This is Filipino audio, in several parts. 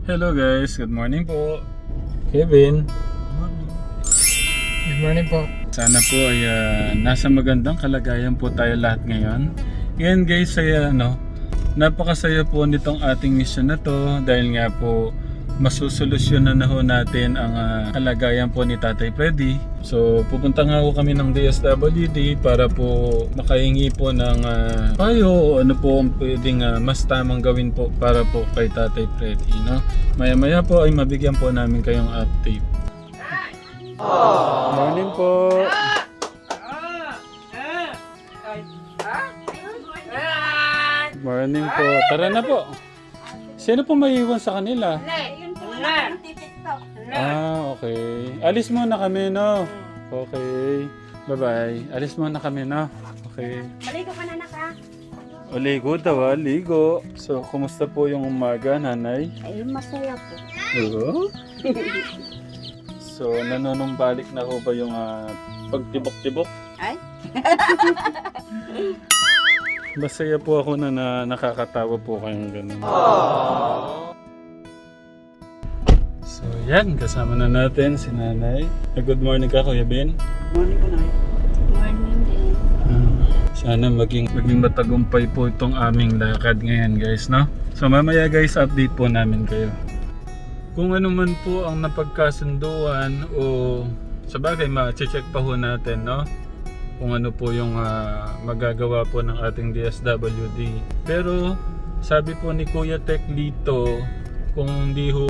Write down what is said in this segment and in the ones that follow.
Hello guys, good morning po. Kevin. Good morning po. Sana po ay nasa magandang kalagayan po tayo lahat ngayon. Ngayon guys ay napakasaya po nitong ating mission na to dahil nga po masusolusyonan na ho natin ang kalagayan po ni Tatay Freddy. So pupunta nga ho kami ng DSWD para po makahingi po ng payo o ano po ang pwedeng mas tamang gawin po para po kay Tatay Freddy, no? Maya-maya po ay mabigyan po namin kayong update. Morning po. Morning po. Tara na po. Sino po maiiwan sa kanila? Okay. Alis muna kami, no? Okay. Bye-bye. Alis muna kami, no? Okay. Maligo ka na naka. O, ligo daw, ligo. So, kumusta po yung umaga, nanay? Ay, masaya po. Oo. So, nanonumbalik na ho ba yung pagtibok-tibok? Ay? Masaya po ako na nakakatawa po kayong ganun. So, yan. Kasama na natin si nanay. Good morning ka, Kuya Ben. Morning po, Nay. Morning din. Sana maging matagumpay po itong aming lakad ngayon, guys, no? So, mamaya guys, update po namin kayo. Kung ano man po ang napagkasunduan o sa bagay, ma-check pa ho natin, no? Kung ano po yung magagawa po ng ating DSWD. Pero sabi po ni Kuya Tek Lito, kung hindi ho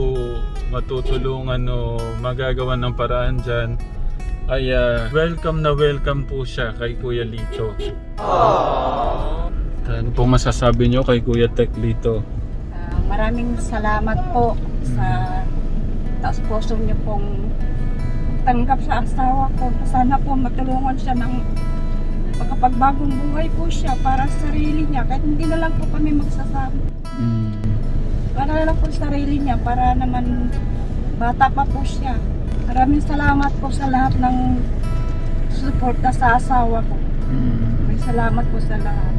matutulungan o magagawa ng paraan dyan, ay welcome na welcome po siya kay Kuya Lito. Ano po masasabi nyo kay Kuya Tek Lito? Maraming salamat po sa taas puso niyo pong tanggap sa asawa ko. Sana po matulungan siya ng pagkapagbagong buhay po siya para sa sarili niya. Kahit hindi na lang po kami magsasama. Para na lang po sa sarili niya, para naman bata pa po siya. Maraming salamat po sa lahat ng suporta sa asawa ko. May salamat po sa lahat.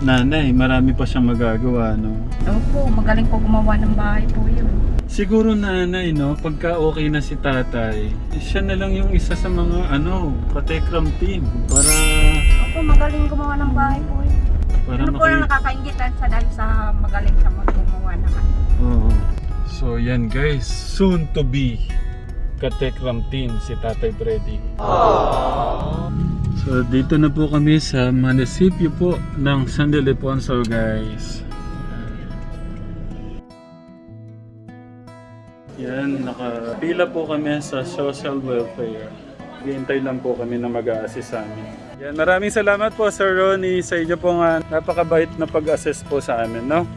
Nanay, marami pa siyang magagawa, no? Opo, magaling po gumawa ng bahay po yun. Siguro nanay, no, pagka okay na si tatay, siya na lang yung isa sa mga katekram team para Opo, magaling gumawa ng bahay po yun. para Ano po yung nakakaingitan sa dahil sa magaling siya gumawa ng ano. Oo. So yan guys, soon to be katekram team si Tatay Freddy. So dito na po kami sa munisipyo po ng San Ildefonso, guys. Yan, nakapila po kami sa social welfare. Hihintay lang po kami na mag-a-assist sa amin. Yan, maraming salamat po Sir Ronnie sa inyo pong napakabait na pag-assist po sa amin, no?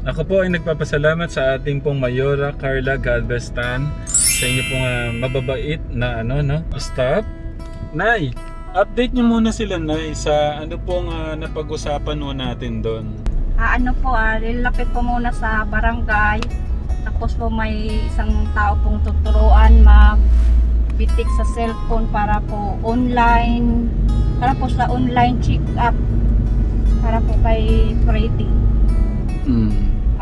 Ako po ay nagpapasalamat sa ating pong Mayora Carla Galvestan sa inyo pong mababait na staff. Nay, update niyo muna sila, Nay, sa ano pong napag-usapan mo natin doon. Lilapit po muna sa barangay. Tapos po may isang tao pong tuturuan magbitik sa cellphone para po online. Para po sa online check-up. Para po kay Freddy.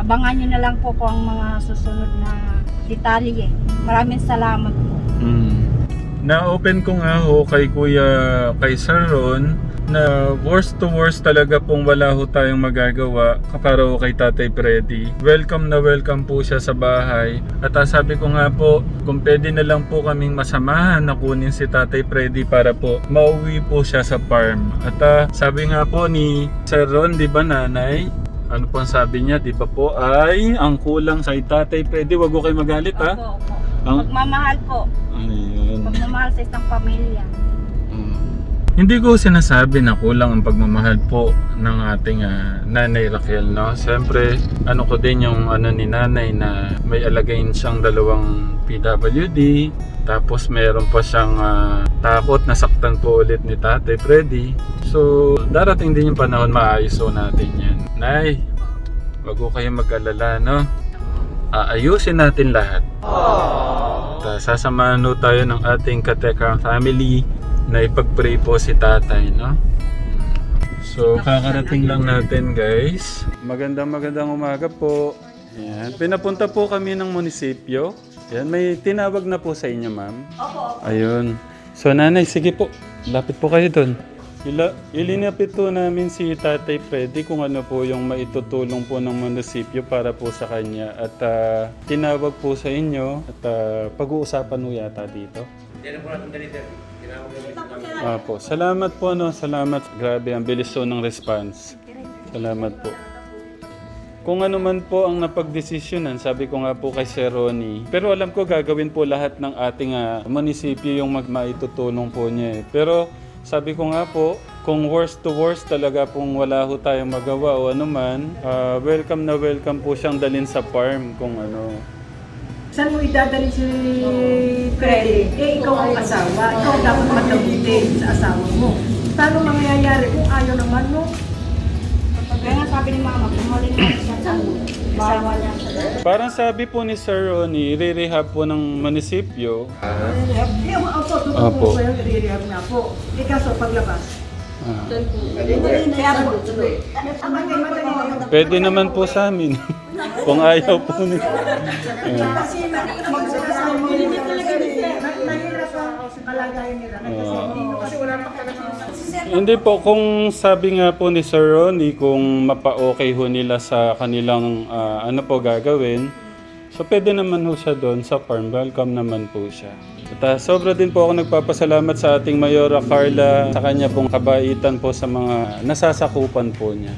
Abangan nyo na lang po kung ang mga susunod na detalye. Maraming salamat po. Na-open ko nga ho kay Sir Ron na worst to worst talaga pong wala ho tayong magagawa para ho kay Tatay Freddy. Welcome na welcome po siya sa bahay. At sabi ko nga po, kung pwede na lang po kaming masamahan na kunin si Tatay Freddy para po mauwi po siya sa farm. At sabi nga po ni Sir Ron, di ba nanay? Ano po ang sabi niya, di ba po, ay ang kulang sa Tatay Freddy, wag ko kayo magalit ha? Opo. Pagmamahal po. Ayun. Pagmamahal sa isang pamilya. Hindi ko sinasabi na kulang ang pagmamahal po ng ating Nanay Raquel, no? Siyempre, ano ko din yung ni nanay na may alagayin siyang 2 PWD. Tapos meron pa siyang takot na saktan po ulit ni Tatay Freddy. So, darating din yung panahon maayos natin yan. Nay, wag ko kayo mag-alala, no? Aayusin natin lahat. At sasamahan tayo ng ating Katekram family na ipag-pray po si tatay, no? So, kakarating lang natin guys. Magandang umaga po. Ayan. Pinapunta po kami ng munisipyo. Ayan, may tinawag na po sa inyo, ma'am. Opo. Ayun. So, nanay, sige po. Lapit po kayo doon. Ilinapit po namin si Tatay Freddy kung ano po yung maitutulong po ng munisipyo para po sa kanya. At tinawag po sa inyo at pag-uusapan po yata dito. Apo, salamat po, no? Salamat. Grabe, ang bilis po ng response. Salamat po. Kung ano man po ang napagdesisyonan, sabi ko nga po kay Sir Ronnie. Pero alam ko gagawin po lahat ng ating munisipyo yung maitutulong po niya. Pero sabi ko nga po, kung worst to worst talaga pong wala ho tayong magawa o ano man, welcome na welcome po siyang dalhin sa farm kung ano. Saan mo idadali si Freddy? Ikaw ang asawa. Ikaw dapat magdabuti sa asawa mo. Paano mangyayari kung ayaw naman mo? Kaya nga sabi ni Mama, bumalik na siya sa bawa niya. Parang sabi po ni Sir Ronnie, i-rehab po ng munisipyo. Opo. I-rehab na po. Ikaso paglabas. Pwede naman po sa amin. Kung ayaw po nila. Kasi magsasabi mo nila mahirap ang kalagayan nila. Kasi wala pa talaga. Hindi po, kung sabi nga po ni Sir Ronnie, kung mapa-okay ho nila sa kanilang ano po gagawin, so pwede naman ho siya doon sa farm. Welcome naman po siya. At sobra din po ako nagpapasalamat sa ating Mayora Carla sa kanya pong kabaitan po sa mga nasasakupan po niya.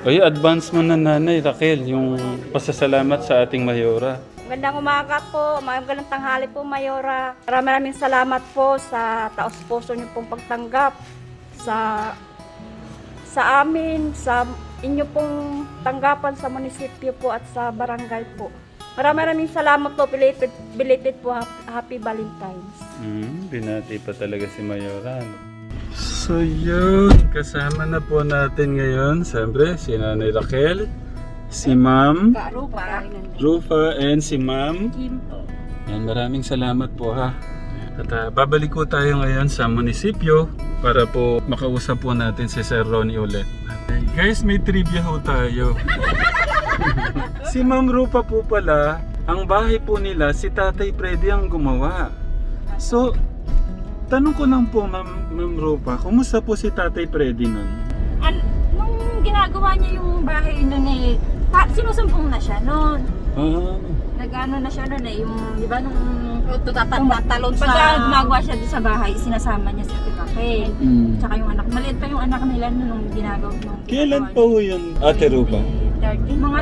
Ay, advance mo na Nanay Raquel, yung pasasalamat sa ating Mayora. Magandang umaga po, magandang tanghali po, Mayora. Maraming salamat po sa taos-puso niyo pong pagtanggap sa amin, sa inyo pong tanggapan sa munisipyo po at sa barangay po. Maraming salamat po, belated po, Happy Valentine's. Binati pa talaga si Mayora. So yun, kasama na po natin ngayon, siyempre, si Nanay Raquel, si Ma'am Rufa, and si Ma'am Kim po. Yan, maraming salamat po ha. At babalik po tayo ngayon sa munisipyo para po makausap po natin si Sir Ronnie ulit. Guys, may trivia ho tayo. Si Ma'am Rufa po pala, ang bahay po nila, si Tatay Freddy ang gumawa. So, tanong ko lang po Ma'am Rufa, kumusta po si Tatay Freddy nun? Nung ginagawa niya yung bahay nun eh, sinusumpong na siya nun. Nag-ano na siya nun eh, yung, di ba nung tatalon sa... Pagka gumagawa siya doon sa bahay, sinasama niya si Tita Raquel. Tsaka yung anak, maliit pa yung anak nila nung ginagawa. Kailan po yun, Ate Rufa? 13, mga,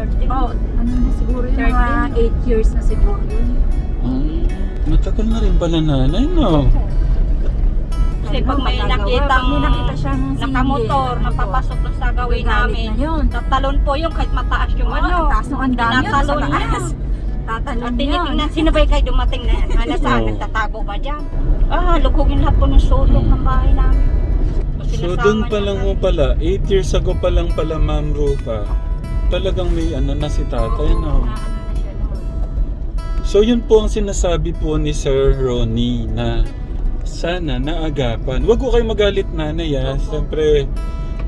ano na siguro yun, mga 8 years na siguro yun. Matagal na rin pala Nanay, no? Kasi pag may nakita siyang nakamotor, napapasok na sa gawin namin. Yun. Tatalon po yung kahit mataas yung ano. Taas nung ang dami yun sa Tatalon taas. yan. Tatalon At yun. tinitingnan, sino ba kayo dumating na yan? Ano saan? Oo. Nagtatago ba dyan? Lugugin lahat po ng sulok ng bahay namin. So doon pa lang mo pala, 8 years ago pa lang pala Ma'am Rufa, talagang may ano na si tatay, no? So yun po ang sinasabi po ni Sir Ronnie na sana naagapan. Huwag ko kayo magalit Nanay Siyempre,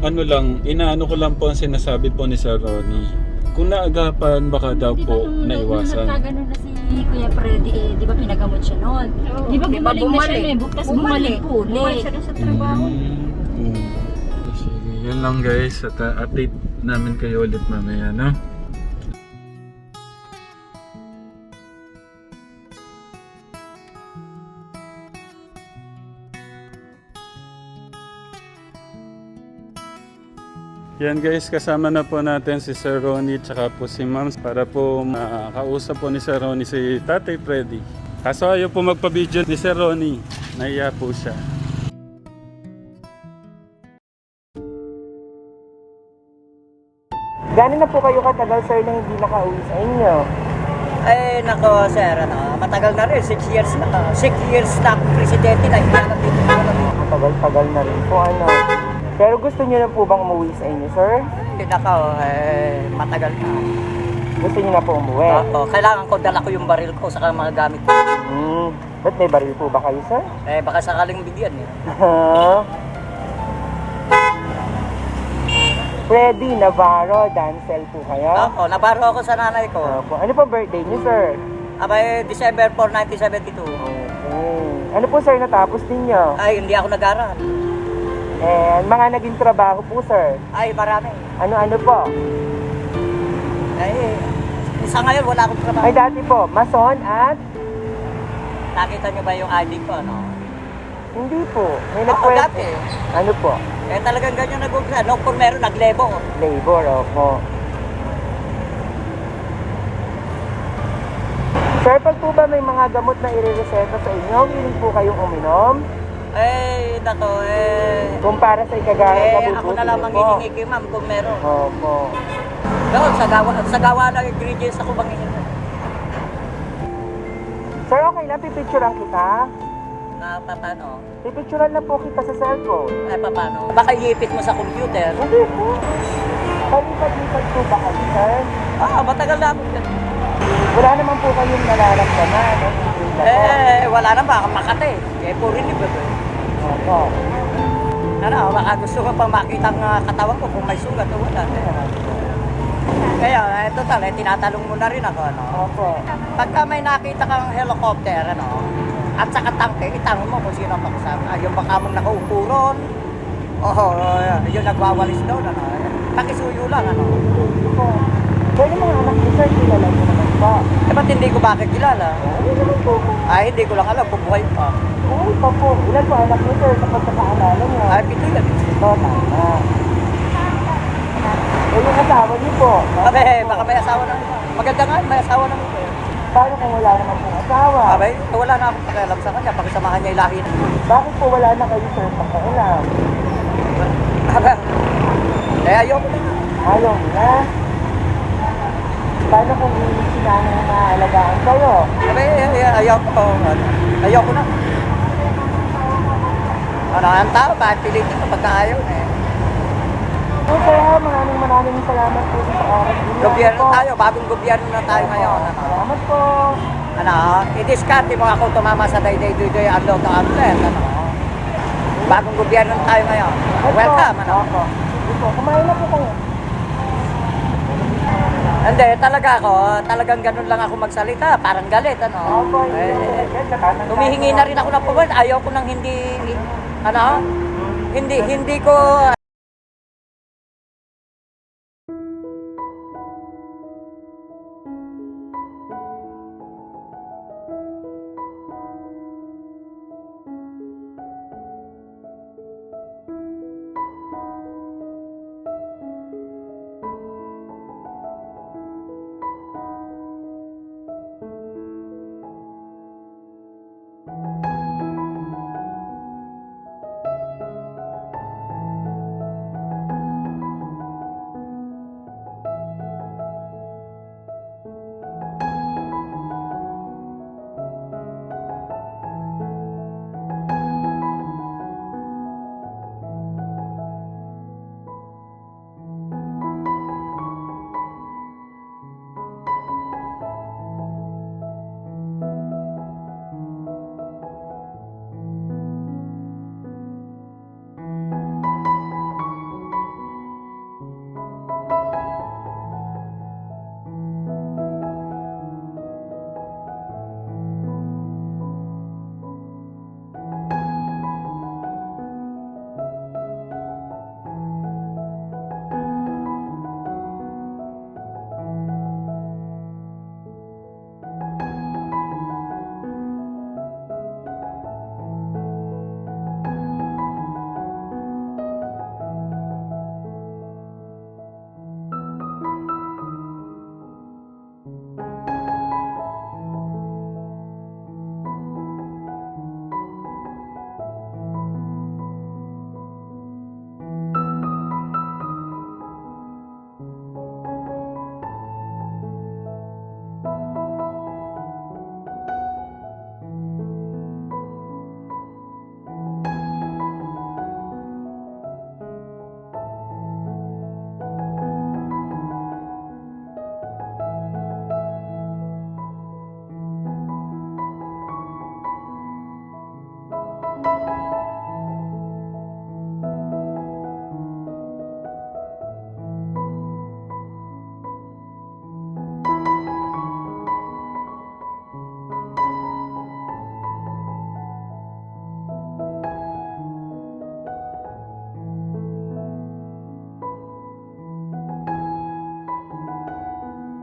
ano lang, inaano ko lang po ang sinasabi po ni Sir Ronnie. Kung naagapan, baka daw po naiwasan. Nung nagkaganon na si Kuya Freddy eh, di ba pinagamot siya noon? Di ba gumaling na siya eh, bukas bumalik po ulit. Bumalik siya dun sa trabaho. Sige, yun lang guys. At update namin kayo ulit mamaya, no? Yan guys, kasama na po natin si Sir Ronnie tsaka po si Ma'am para po makausap po ni Sir Ronnie si Tatay Freddy. Kaso ayaw po magpa-video ni Sir Ronnie. Nahiya po siya. Gano'n na po kayo katagal, sir, na hindi nakauwi sa inyo? Nako, sir, matagal na rin, 6 years na. 6 years na akong presidente na hindi na dito. Matagal-tagal na rin po, ano. Pero gusto niyo na po bang umuwi sa inyo, sir? Nako, matagal na. Gusto niyo na po umuwi? Oo, kailangan ko dala ko yung baril ko sa mga gamit ko. Ba't may baril po ba kayo, sir? Baka sakaling bigyan eh. Freddy Navarro Dancel po kayo? Ako, nabaro ako sa nanay ko. Opo. Ano po birthday niyo, sir? Abay, December 4, 1972. Okay. Ano po, sir, natapos ninyo? Ay, hindi ako nag-aral. And mga naging trabaho po, sir? Ay, marami. Ano-ano po? Ay, sa ngayon, wala akong trabaho. Ay, dati po, mason at... Nakita niyo ba yung ID ko, ano? Hindi po. May Oo, nagkwento. dati. Ano po? Eh, talagang ganyan nag-umpisa. Nung kung meron, naglebo. Labor, opo. Sir, pag po ba may mga gamot na irereseta sa inyo, willing po kayong uminom? Eh, nako, Kung para sa ikagaya eh, ako na lang manghihingi kay ma'am kung meron. Opo. Doon, sa gawa ng ingredients ako manghihingi. Sir, okay lang, pipicturean kita. Na, paano? Pipicturean lang po kita sa cellphone. Ay, paano? Baka iipit mo sa computer. Hindi po. Palipad-lipad po ba kayo, sir? Matagal na ako. Wala naman po kayong nararamdaman. Wala na ba? Makate. Eh, puro libre ko. Opo. Ano, baka gusto ko pang makita ang katawan ko kung may sugat o wala. Kaya, total, tinatalong mo na rin ako, ano? Opo. Pagka may nakita kang helicopter, ano, at saka tangke, itanong mo kung sino ang makasama. Yung baka mong nakaupo ron, yung nagwawalis doon, ano, pakisuyo lang, ano. Opo. Sir, yung mga anak niyo, sir, kilala niyo naman po. Eh, ba't hindi ko bakit kilala? Ano naman po? Ay, hindi ko lang alam kung buhay pa. Ay, pa po. Ilan po anak niyo, sir, sa pagkakaalala niyo? Ay, pito yan. Ito, tama. Eh, yung asawa niyo po. Baka may asawa na. Maganda nga, may asawa na. Paano kung wala naman pong asawa? Abay, wala na akong pakialam sa kanya. Pakisamahan niya ilahin. Bakit po wala na kayo, sir, pagkailam? Ayoko na. Ayaw mo na. Paano kung sinanay na alagaan kayo? Abay, ayoko. Ayoko na. Ano ang tao? Bakit pilitin ko pagka ayaw na eh? So, sir, maraming salamat po sa oras niyo. Gobyerno tayo, bagong gobyerno na tayo ngayon. Ano? Salamat po. Ano, i-discard mo ako tumama sa dayday-duday unload ng outlet. Ano? Bagong gobyerno na tayo ngayon. Welcome. Ano? Opo. Sige po, kumain na po kayo. Hindi, talagang ganun lang ako magsalita. Parang galit, ano? Opo, Humihingi na rin ako ng puwan. Ayaw ko nang hindi ko